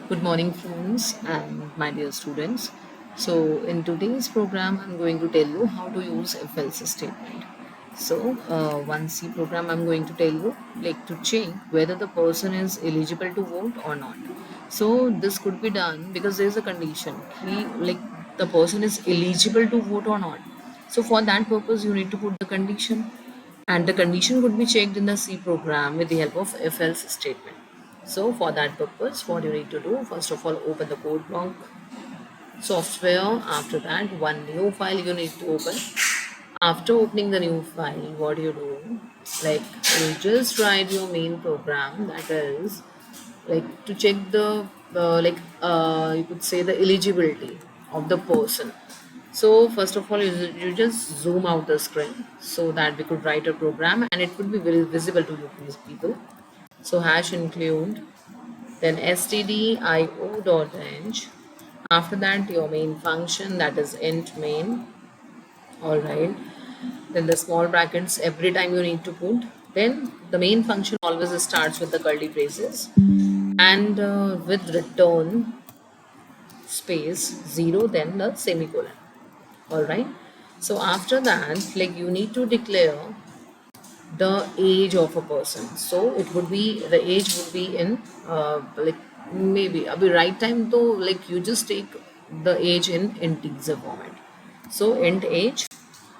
Good morning, friends, and my dear students. So, in today's program, I'm going to tell you how to use if else statement. So, one C program, I'm going to tell you like to check whether the person is eligible to vote or not. So, this could be done because there is a condition. He like the person is eligible to vote or not. So, for that purpose, you need to put the condition, and the condition could be checked in the C program with the help of if else statement. So for that purpose, what you need to do, first of all, open the code block software. After that, one new file you need to open. After opening the new file, what you do, like you just write your main program, that is like to check the you could say the eligibility of the person. So first of all, you just zoom out the screen so that we could write a program and it would be very visible to you people. So hash include, then stdio.eng. After that, your main function, that is int main. All right. Then the small brackets every time you need to put. Then the main function always starts with the curly braces and with return space 0, then the semicolon. All right. So after that, like you need to declare the age of a person. So it would be, the age would be in like maybe abhi right time though, like you just take the age in integer format. So int age.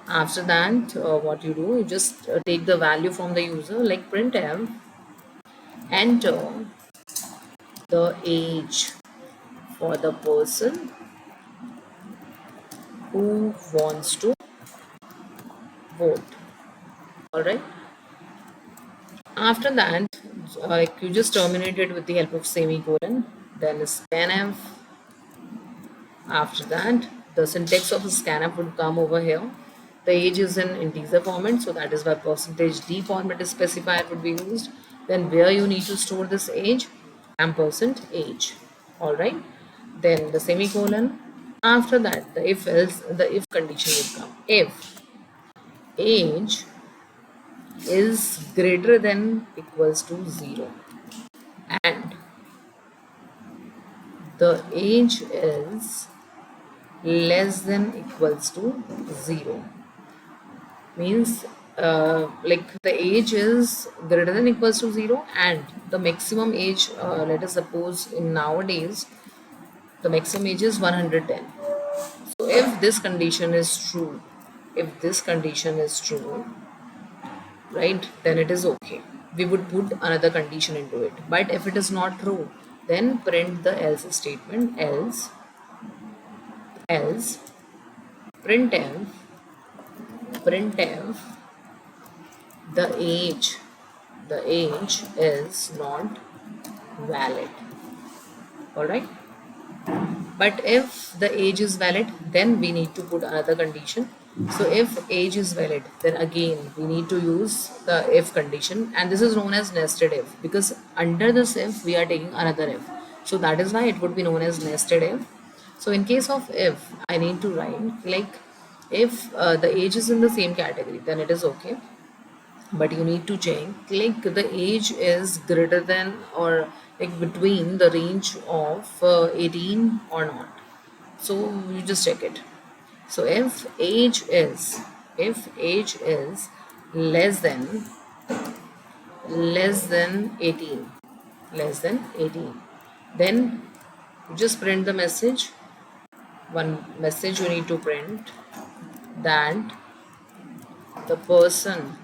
After that, what you do, you just take the value from the user, like printf, enter the age for the person who wants to vote. All right. After that, like you just terminate it with the help of semicolon, then scanf. After that, the syntax of a scanf would come over here. The age is in integer format, so that is why percentage %d format is specifier would be used. Then where you need to store this age, ampersand age. All right. Then the semicolon. After that, the if condition would come. If age is greater than equals to 0 and the age is less than equals to 0, means like the age is greater than equals to 0 and the maximum age, let us suppose in nowadays the maximum age is 110. So if this condition is true, if this condition is true, right, then it is okay, we would put another condition into it. But if it is not true, then print the else statement, else printf the age is not valid. All right. But if the age is valid, then we need to put another condition. So if age is valid, then again we need to use the if condition, and this is known as nested if, because under this if we are taking another if. So that is why it would be known as nested if. So in case of if, I need to write like if the age is in the same category, then it is okay. But you need to check like the age is greater than or like between the range of 18 or not. So you just check it. So if age is less than 18, less than 18, then you just print the message. One message you need to print, that the person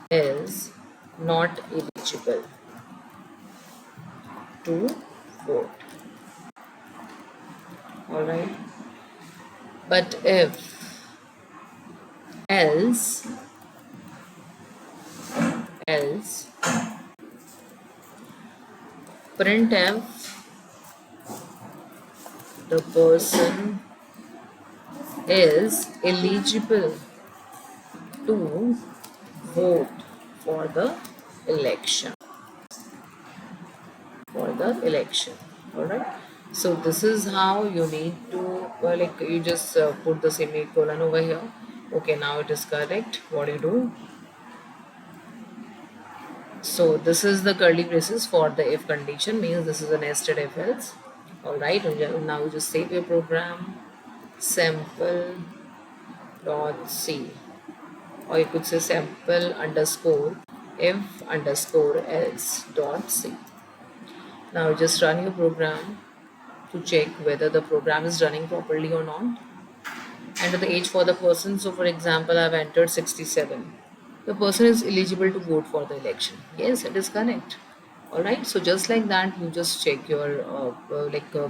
is not eligible to vote. All right. But if else else printf the person is eligible to vote for the election, all right. So this is how you need to, like you just put the semicolon over here. Okay, now it is correct. What do you do? So this is the curly braces for the if condition, means this is a nested if else. All right, now you just save your program, sample dot c, or you could say sample underscore if underscore else dot c. Now just run your program to check whether the program is running properly or not. Enter the age for the person. So, for example, I've entered 67. The person is eligible to vote for the election. Yes, it is correct. All right. So, just like that, you just check your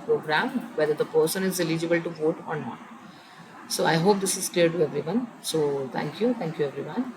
program whether the person is eligible to vote or not. So, I hope this is clear to everyone. So, thank you. Thank you, everyone.